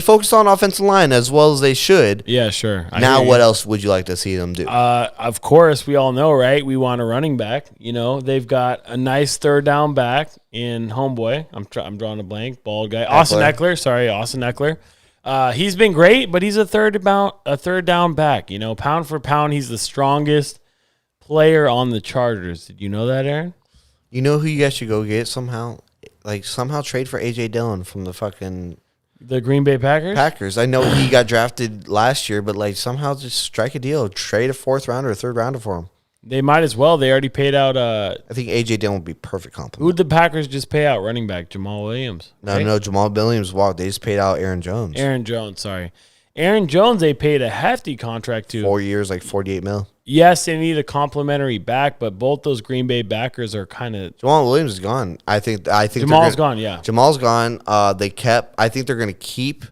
focused on offensive line as well as they should. Yeah, sure. I Now, hear you. what else would you like to see them do? Of course, we all know, right? We want a running back. You know, they've got a nice third down back in Homeboy. I'm drawing a blank. Bald guy. Austin Eckler. Sorry, Austin Eckler. He's been great, but he's a third down back. You know, pound for pound, he's the strongest player on the Chargers. Did you know that, Aaron? You know who you guys should go get somehow? Like, somehow trade for A.J. Dillon from the fucking The Green Bay Packers? Packers. I know he got drafted last year, but, like, somehow just strike a deal. Trade a fourth rounder or third rounder for him. They might as well. They already paid out. I think A.J. Dillon would be perfect compliment. Who'd the Packers just pay out? Running back Jamal Williams. Right? No, Jamal Williams walked. They just paid out Aaron Jones. Aaron Jones, sorry. Aaron Jones, they paid a hefty contract to. 4 years, like $48 million. Yes, they need a complimentary back, but both those Green Bay backers are kind of. Jamal Williams is gone. I think Jamal's gone, yeah. Jamal's gone. They kept. I think they're going to keep.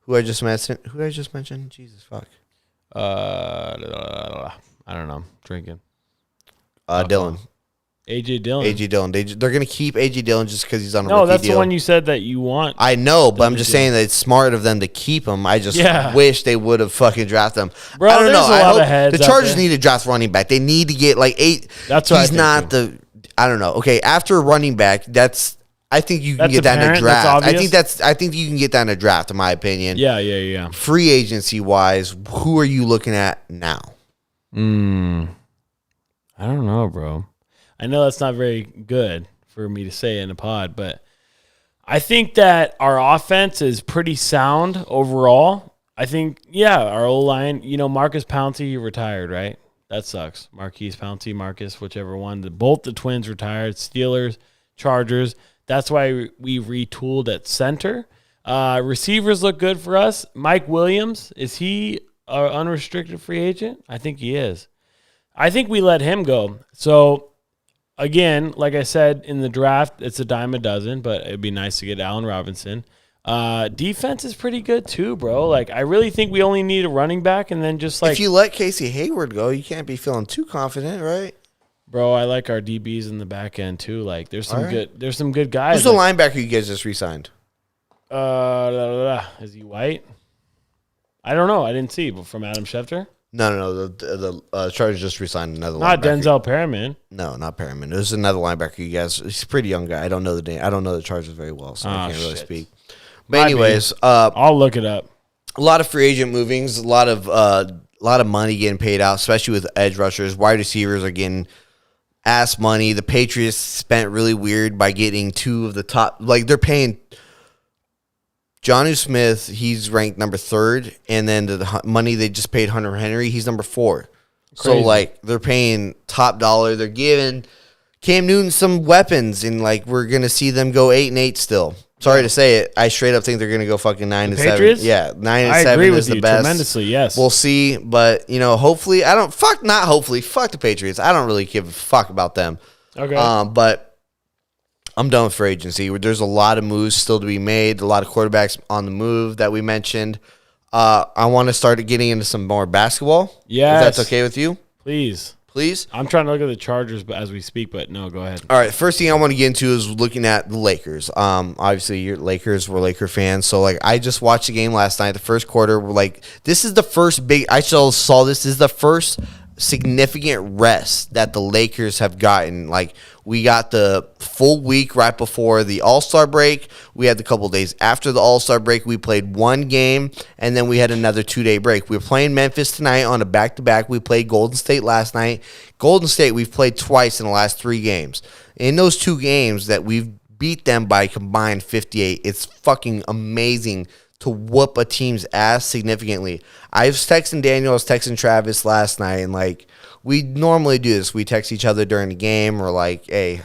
Who I just mentioned? Jesus fuck. I don't know. Drinking. Dylan. AJ Dillon. AJ Dillon. They're going to keep AJ Dillon just because he's on a No, rookie that's deal. the one you said that you want. I know, but I'm just saying that it's smart of them to keep him. I just wish they would have fucking drafted him. Bro, I don't there's know. a lot of heads the out Chargers there. need to draft running back. They need to get like 8. That's what I he's think not too. the. I don't know. Okay, after running back, I think you can That's get that in a apparent, draft. that's I think you can get that in a draft, in my opinion. Yeah. Free agency wise, who are you looking at now? I don't know, bro. I know that's not very good for me to say in a pod, but I think that our offense is pretty sound overall. I think, our O-line, Marcus Pouncey, he retired, right? That sucks. Marquise Pouncey, Marcus, whichever one. Both the twins retired. Steelers, Chargers. That's why we retooled at center. Receivers look good for us. Mike Williams, is he an unrestricted free agent? I think he is. I think we let him go. So, again, like I said, in the draft, it's a dime a dozen, but it'd be nice to get Allen Robinson. Defense is pretty good too, bro. Like, I really think we only need a running back, and then just like, if you let Casey Hayward go, you can't be feeling too confident, right? bro, I like our DBs in the back end too. Like, there's some All right. there's some good guys. Who's the linebacker you guys just re-signed? Is he white? I don't know. I didn't see, but from Adam Schefter. No. The Chargers just re-signed another Not linebacker. Denzel Perriman. No, not Perriman. There's another linebacker. You guys, he's a pretty young guy. I don't know the name. I don't know the Chargers very well, so I can't really shit. speak. But anyways, I'll look it up. a lot of free agent movings, a lot of money getting paid out, especially with edge rushers. Wide receivers are getting ass money. The Patriots spent really weird by getting 2 of the top. Like, they're paying Jonnu Smith. He's ranked number 3rd, and then the money they just paid Hunter Henry, he's number 4. So, Crazy. like, they're paying top dollar. They're giving Cam Newton some weapons, and, like, we're going to see them go 8-8 still. Sorry to say it. I straight up think they're going to go fucking 9-7. Patriots? Yeah, 9-7 I agree is with the you best. tremendously. Yes. We'll see, but, hopefully, fuck the Patriots. I don't really give a fuck about them. Okay. But I'm done with free agency. There's a lot of moves still to be made, a lot of quarterbacks on the move that we mentioned. I want to start getting into some more basketball. Yes. If that's okay with you, Please. please. I'm trying to look at the Chargers as we speak, but no, go ahead. All right, first thing I want to get into is looking at the Lakers. Obviously, we're Laker fans, so like I just watched the game last night. The first quarter, we're like, this is the first big. I saw this is the first significant rest that the Lakers have gotten. Like, we got the full week right before the All-Star break. We had the couple days after the All-Star break. We played one game, and then we had another 2-day break. We were playing Memphis tonight on a back-to-back. We played Golden State last night. Golden State, we've played twice in the last 3 games. In those 2 games that we've beat them by combined 58, it's fucking amazing to whoop a team's ass significantly. I was texting Daniel, I was texting Travis last night, and like, we normally do this. We text each other during the game. We're like, hey,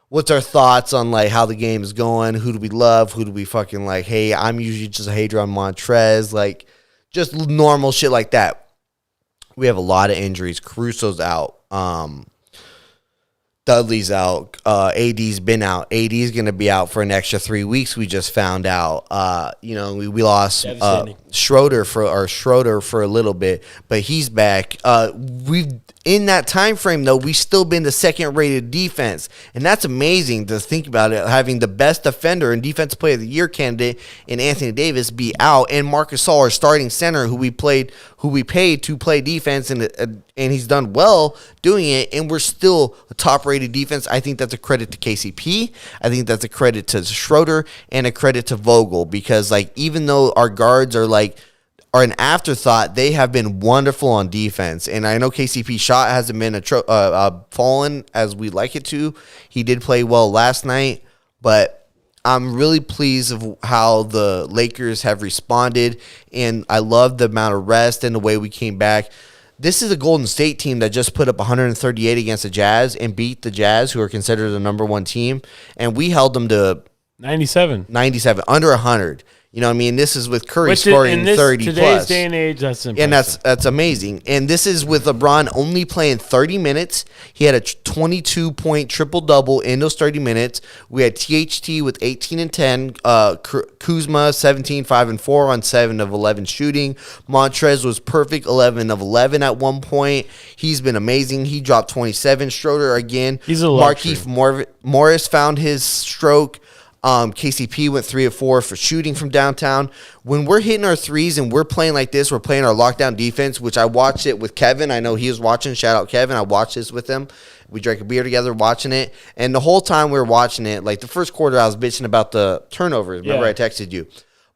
what what's our thoughts on like how the game is going? Who do we love? Who do we fucking like? Hey, I'm usually just a hater on Montrez, like just normal shit like that. We have a lot of injuries. Caruso's out. Dudley's out. AD's been out. AD's going to be out for an extra 3 weeks. We just found out. We lost Schroeder for a little bit, but he's back. We've in that time frame though, we've still been the second rated defense, and that's amazing to think about it. Having the best defender and defensive player of the year candidate in Anthony Davis be out, and Marcus Gasol, our starting center, who we paid to play defense, and he's done well doing it, and we're still a top-rated defense. I think that's a credit to KCP. I think that's a credit to Schroeder and a credit to Vogel, because like even though our guards are an afterthought, they have been wonderful on defense. And I know KCP's shot hasn't been fallen as we'd like it to. He did play well last night, but I'm really pleased of how the Lakers have responded, and I love the amount of rest and the way we came back. This is a Golden State team that just put up 138 against the Jazz and beat the Jazz, who are considered the number one team, and we held them to 97, under 100. You know what I mean? This is with Curry scoring 30 today's plus. Day and age, that's impressive. And that's amazing. And this is with LeBron only playing 30 minutes. He had a 22-point triple-double in those 30 minutes. We had THT with 18 and 10. Kuzma, 17, 5 and 4 on 7 of 11 shooting. Montrez was perfect, 11 of 11 at one point. He's been amazing. He dropped 27. Schroeder again. He's a luxury. Markieff Morris found his stroke. KCP went 3 of 4 for shooting from downtown. When we're hitting our threes and we're playing like this, we're playing our lockdown defense, which I watched it with Kevin. I know he was watching. Shout out Kevin. I watched this with him. We drank a beer together watching it. And the whole time we were watching it, like the first quarter, I was bitching about the turnovers. Remember I texted you.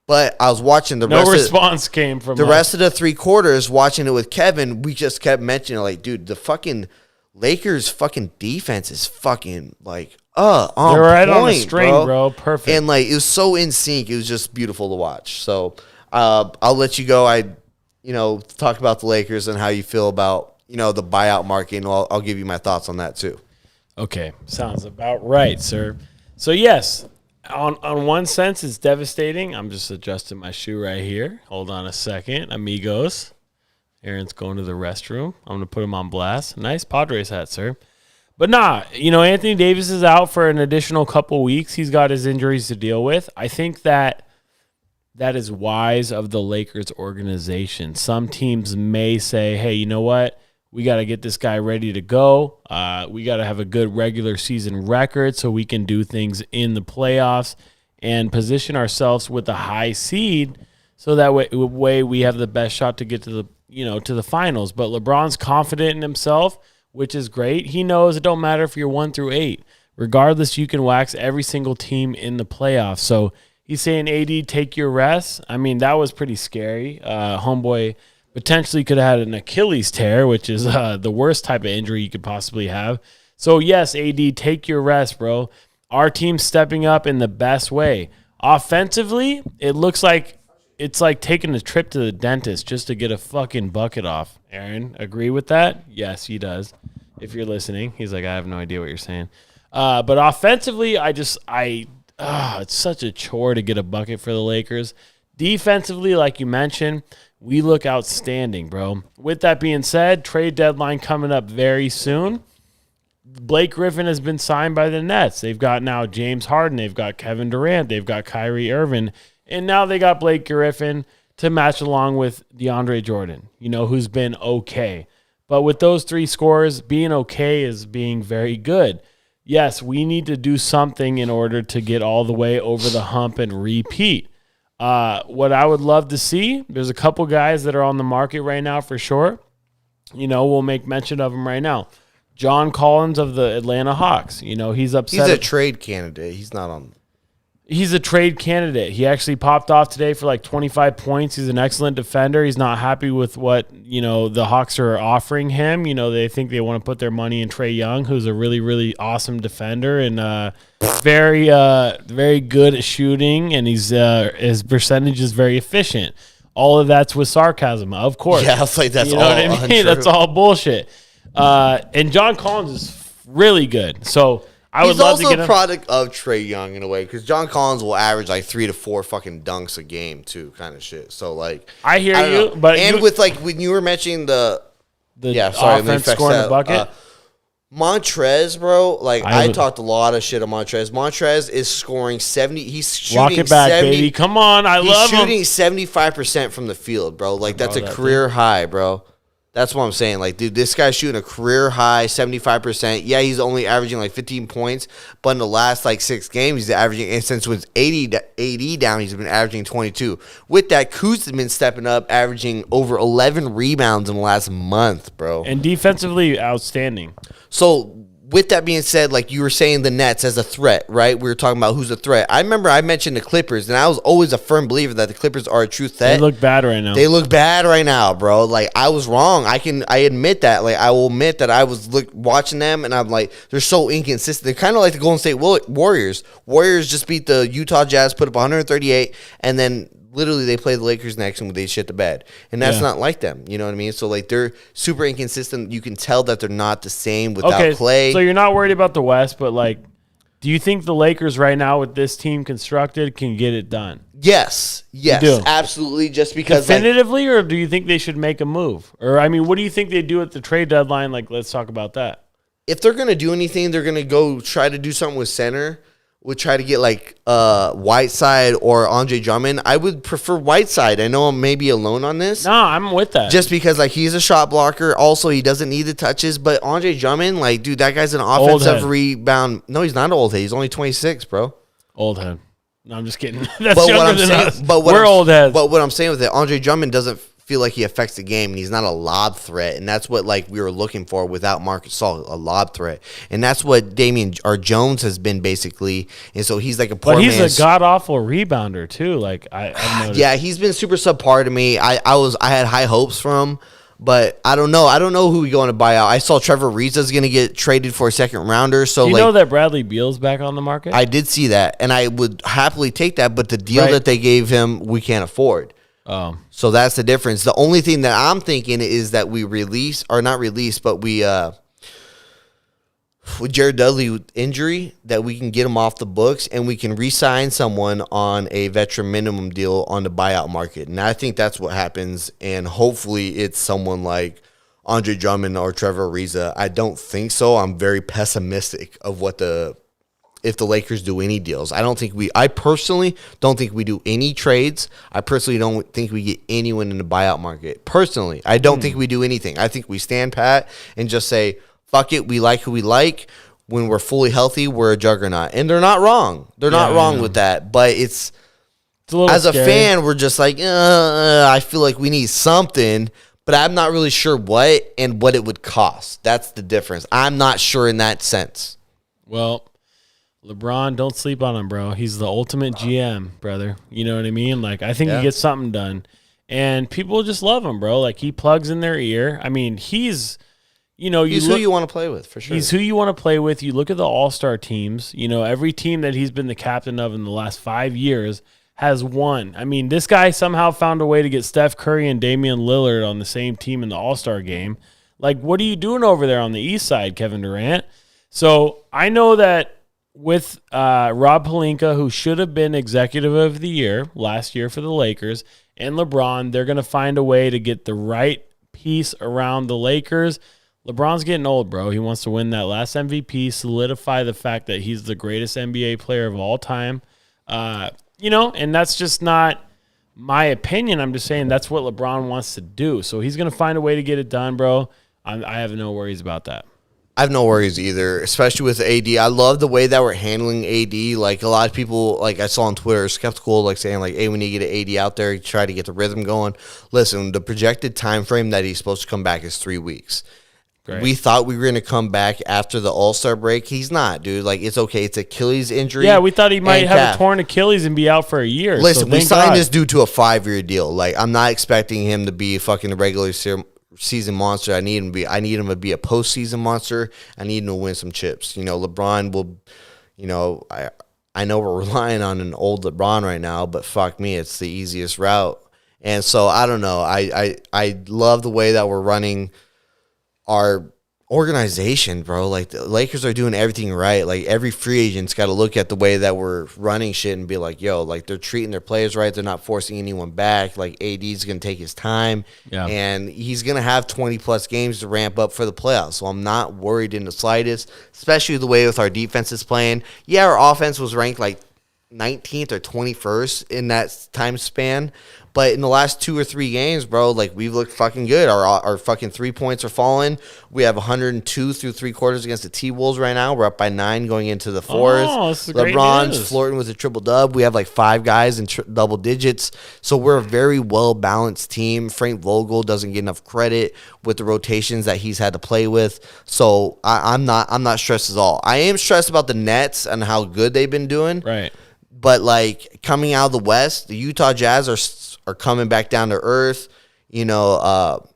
But I was watching the rest of the 3 quarters, watching it with Kevin. We just kept mentioning, like, dude, the fucking Lakers fucking defense is fucking like they're right on the string, bro. Perfect. And like it was so in sync. It was just beautiful to watch. So I'll let you go. Talk about the Lakers and how you feel about the buyout market, and I'll give you my thoughts on that too. Okay, sounds about right, sir. So yes, on one sense, it's devastating. I'm just adjusting my shoe right here. Hold on a second, amigos. Aaron's going to the restroom. I'm going to put him on blast. Nice Padres hat, sir. But Anthony Davis is out for an additional couple weeks. He's got his injuries to deal with. I think that is wise of the Lakers organization. Some teams may say, hey, you know what? We got to get this guy ready to go. We got to have a good regular season record so we can do things in the playoffs and position ourselves with a high seed so that way we have the best shot to get to the finals. But LeBron's confident in himself, which is great. He knows it don't matter if you're 1 through 8. Regardless, you can wax every single team in the playoffs. So he's saying, AD, take your rest. I mean, that was pretty scary. Homeboy potentially could have had an Achilles tear, which is the worst type of injury you could possibly have. So, yes, AD, take your rest, bro. Our team's stepping up in the best way. Offensively, it looks like it's like taking a trip to the dentist just to get a fucking bucket off. Aaron, agree with that? Yes, he does. If you're listening, he's like, I have no idea what you're saying. But offensively, it's such a chore to get a bucket for the Lakers. Defensively, like you mentioned, we look outstanding, bro. With that being said, trade deadline coming up very soon. Blake Griffin has been signed by the Nets. They've got now James Harden. They've got Kevin Durant. They've got Kyrie Irving. And now they got Blake Griffin to match along with DeAndre Jordan, who's been okay. But with those 3 scores, being okay is being very good. Yes, we need to do something in order to get all the way over the hump and repeat. What I would love to see, there's a couple guys that are on the market right now for sure. We'll make mention of them right now. John Collins of the Atlanta Hawks. He's upset. He's a trade candidate. He's not on. He's a trade candidate. He actually popped off today for like 25 points. He's an excellent defender. He's not happy with what, the Hawks are offering him. They think they want to put their money in Trae Young, who's a really, really awesome defender and very, very good at shooting, and his percentage is very efficient. All of that's with sarcasm, of course. Yeah, it's like that's all what I mean? untrue. That's all bullshit. And John Collins is really good. So I would He's love to also get a him. product of Trae Young in a way, because John Collins will average like 3 to 4 fucking dunks a game too, kind of shit. So like, I hear don't you, know. but and you- with like when you were mentioning the offense scoring the bucket. Montrez, bro, like I I would- talked a lot of shit on Montrez. Montrez is scoring 70. He's shooting Walk it back, 70. baby. Come on, I He's love shooting him. 75% from the field, bro. Like that's a that career high, bro. That's what I'm saying. Like, dude, this guy's shooting a career high 75%. Yeah, he's only averaging like 15 points, but in the last like 6 games, he's averaging. And since with 80 down, he's been averaging 22. With that, Kuz has been stepping up, averaging over 11 rebounds in the last month, bro. And defensively outstanding. So with that being said, like you were saying, the Nets as a threat, right? We were talking about who's a threat. I remember I mentioned the Clippers, and I was always a firm believer that the Clippers are a true threat. They look bad right now. They look bad right now, bro. Like I was wrong. I admit that. Like I will admit that I was watching them, and I'm like, they're so inconsistent. They're kind of like the Golden State Warriors. Warriors just beat the Utah Jazz, put up 138, and then literally they play the Lakers next and they shit the bed. And that's not like them. You know what I mean? So like they're super inconsistent. You can tell that they're not the same without Clay. So you're not worried about the West, but like, do you think the Lakers right now with this team constructed can get it done? Yes, do? absolutely. Just because Definitively, or do you think they should make a move? Or I mean, what do you think they do at the trade deadline? Like, let's talk about that. if they're gonna do anything, they're gonna go try to do something with center. Would try to get like Whiteside or Andre Drummond. I would prefer Whiteside. I know I'm maybe alone on this. No, I'm with that. Just because like he's a shot blocker. Also, he doesn't need the touches. But Andre Drummond, like, dude, that guy's an offensive rebound. No, he's not old head. He's only 26, bro. Old head. No, I'm just kidding. That's younger than us. We're old heads. But what I'm saying with it, Andre Drummond doesn't feel like he affects the game, and he's not a lob threat, and that's what like we were looking for without Marcus Gasol, a lob threat, and that's what Damian or Jones has been basically, and so he's like a poor But he's man's- a god awful rebounder too. Like I've noticed. yeah, he's been super subpar to me. I had high hopes for him. But I don't know. I don't know who we going to buy out. I saw Trevor Ariza is going to get traded for a second rounder. So Do you like, know that Bradley Beal's back on the market? I did see that, and I would happily take that. But the deal Right. that they gave him, we can't afford. So that's the difference. The only thing that I'm thinking is that we release, or not release, but we with Jared Dudley injury, that we can get him off the books and we can re-sign someone on a veteran minimum deal on the buyout market. And I think that's what happens. And hopefully it's someone like Andre Drummond or Trevor Ariza. I don't think so. I'm very pessimistic of if the Lakers do any deals. I personally don't think we do any trades. I personally don't think we get anyone in the buyout market. Personally, I don't think we do anything. I think we stand pat and just say, fuck it, we like who we like. When we're fully healthy, we're a juggernaut. And they're not wrong. They're not wrong with that. But it's a little as scary. a fan, we're just like, I feel like we need something. But I'm not really sure what and what it would cost. That's the difference. I'm not sure in that sense. Well, LeBron, don't sleep on him, bro. He's the ultimate GM, brother. You know what I mean? Like, I think he gets something done. And people just love him, bro. Like, he plugs in their ear. I mean, he's who you want to play with, for sure. He's who you want to play with. You look at the all-star teams. You know, every team that he's been the captain of in the last 5 years has won. I mean, this guy somehow found a way to get Steph Curry and Damian Lillard on the same team in the all-star game. Like, what are you doing over there on the east side, Kevin Durant? So I know that with Rob Pelinka, who should have been executive of the year last year for the Lakers, and LeBron, they're going to find a way to get the right piece around the Lakers. LeBron's getting old, bro. He wants to win that last MVP, solidify the fact that he's the greatest NBA player of all time. And that's just not my opinion. I'm just saying that's what LeBron wants to do. So he's going to find a way to get it done, bro. I have no worries about that. I have no worries either, especially with AD. I love the way that we're handling AD. Like, a lot of people, like I saw on Twitter, are skeptical, like saying, like, hey, we need to get an AD out there, try to get the rhythm going. Listen, the projected time frame that he's supposed to come back is 3 weeks. Great. We thought we were going to come back after the All-Star break. He's not, dude. Like, it's okay. It's Achilles injury. Yeah, we thought he might and have calf. a torn Achilles and be out for a year. Listen, so we thank signed God. this dude to a 5-year deal. Like, I'm not expecting him to be fucking a regular season monster. I need him to be a postseason monster. I need him to win some chips. LeBron will, I know we're relying on an old LeBron right now, but fuck me, it's the easiest route. And so I don't know. I love the way that we're running our organization, bro. Like the Lakers are doing everything right. Like every free agent's got to look at the way that we're running shit and be like, yo, like they're treating their players right. They're not forcing anyone back. Like AD's going to take his time, and he's going to have 20-plus games to ramp up for the playoffs. So I'm not worried in the slightest, especially the way with our defense is playing. Yeah, our offense was ranked like 19th or 21st in that time span. But in the last 2 or 3 games, bro, like we've looked fucking good. Our fucking 3 points are falling. We have 102 through 3 quarters against the T-Wolves right now. We're up by 9 going into the 4th. Oh, this is great LeBron's news. flirting with a triple-dub. We have like 5 guys in double digits. So we're a very well-balanced team. Frank Vogel doesn't get enough credit with the rotations that he's had to play with. So I'm not stressed at all. I am stressed about the Nets and how good they've been doing. Right. But like coming out of the West, the Utah Jazz are coming back down to earth. You know,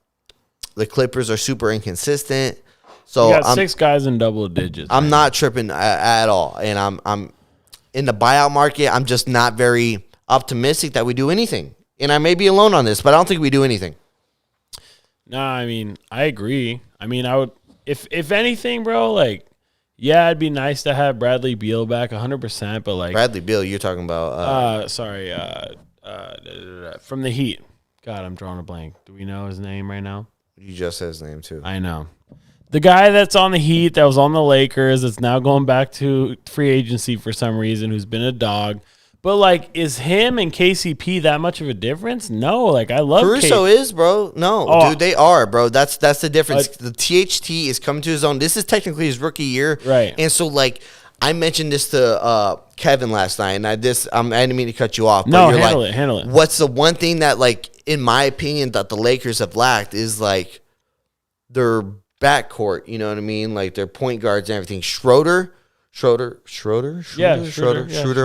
the Clippers are super inconsistent. So You got 6 guys in double digits. I'm not tripping at all, and I'm in the buyout market. I'm just not very optimistic that we do anything. And I may be alone on this, but I don't think we do anything. No, I mean, I agree. I mean, I would, if anything, bro, like, yeah, it'd be nice to have Bradley Beal back 100%, but like Bradley Beal, you're talking about? from the Heat. God, I'm drawing a blank. Do we know his name right now? You just said his name too. I know. The guy that's on the Heat, that was on the Lakers, that's now going back to free agency for some reason, who's been a dog. But, like, is him and KCP that much of a difference? No. Like, I love Caruso is, bro. No, dude, they are, bro. That's the difference. The THT is coming to his own. This is technically his rookie year. Right. And so, like, I mentioned this to Kevin last night, and I didn't mean to cut you off. But No, you're handle it. What's the one thing that, like, in my opinion, that the Lakers have lacked is, like, their backcourt. You know what I mean? Like, their point guards and everything. Schroeder,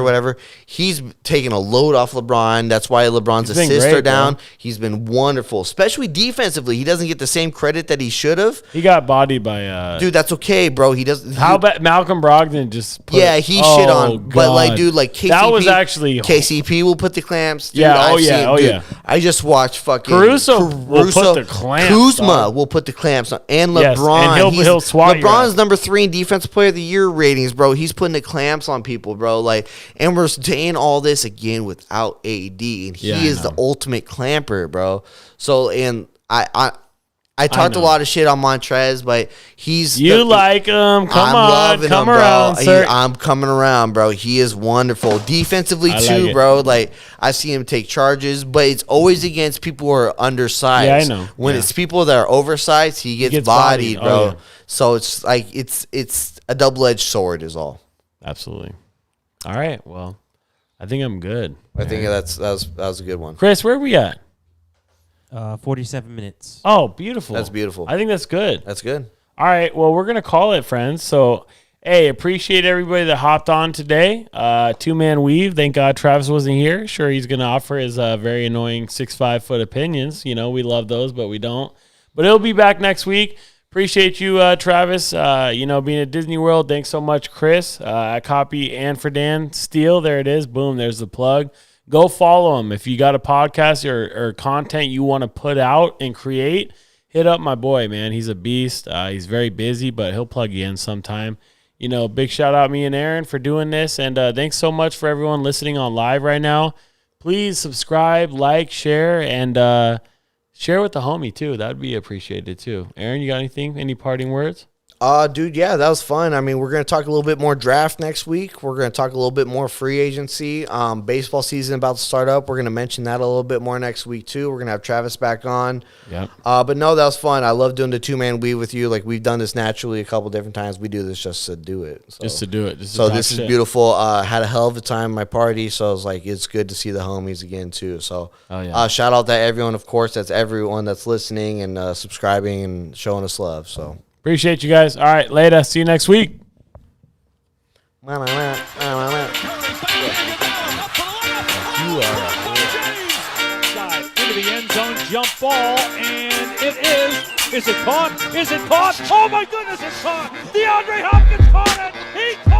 whatever. He's taking a load off LeBron. That's why LeBron's assists are down. Bro. He's been wonderful, especially defensively. He doesn't get the same credit that he should have. He got bodied by dude. That's okay, bro. He doesn't. How about Malcolm Brogdon just? Shit on. God. But like, dude, like KCP. That was actually KCP will put the clamps. Dude, yeah. I just watched fucking Caruso will put the clamps. Kuzma will put the clamps on, and LeBron. Yes, and he'll swat. LeBron's number 3 in Defensive Player of the Year ratings, bro. He's putting the clamps on people, bro. Like, and we're saying all this again without AD, and he is the ultimate clamper, bro. So, and I talked a lot of shit on Montrez, but he's like him. Come around, sir. I'm coming around, bro. He is wonderful defensively too, bro. Like, I see him take charges, but it's always against people who are undersized. Yeah, I know. When it's people that are oversized, he gets bodied, bro. Oh, yeah. So it's like it's a double-edged sword, is all. Absolutely. All right. Well, I think I'm good. I think that was a good one. Chris, where are we at? 47 minutes. Oh, beautiful. That's beautiful. I think that's good. That's good. All right. Well, we're going to call it, friends. So, hey, appreciate everybody that hopped on today. 2-man weave. Thank God Travis wasn't here. Sure, he's going to offer his very annoying 6'5" opinions. You know, we love those, but we don't. But he'll be back next week. Appreciate you, Travis, being at Disney World. Thanks so much, Chris. I copy and for Dan Steele. There it is. Boom, there's the plug. Go follow him. If you got a podcast or content you want to put out and create, hit up my boy, man. He's a beast. He's very busy, but he'll plug you in sometime. You know, big shout out me and Aaron for doing this. And thanks so much for everyone listening on live right now. Please subscribe, like, share, and share with the homie, too. That would be appreciated, too. Aaron, you got anything? Any parting words? Dude, yeah, that was fun. I mean, we're going to talk a little bit more draft next week. We're going to talk a little bit more free agency. Baseball season about to start up. We're going to mention that a little bit more next week, too. We're going to have Travis back on. Yep. But no, that was fun. I love doing the 2-man weave with you. Like, we've done this naturally a couple different times. We do this just to do it. So. Just to do it. So this is beautiful. Had a hell of a time at my party. So it's like, it's good to see the homies again, too. So shout out to everyone, of course. That's everyone that's listening and subscribing and showing us love. So. Appreciate you guys. All right, later. See you next week. Into the end zone, jump ball, and it is. Is it caught? Is it caught? Oh my goodness, it's caught! DeAndre Hopkins caught it! He caught it!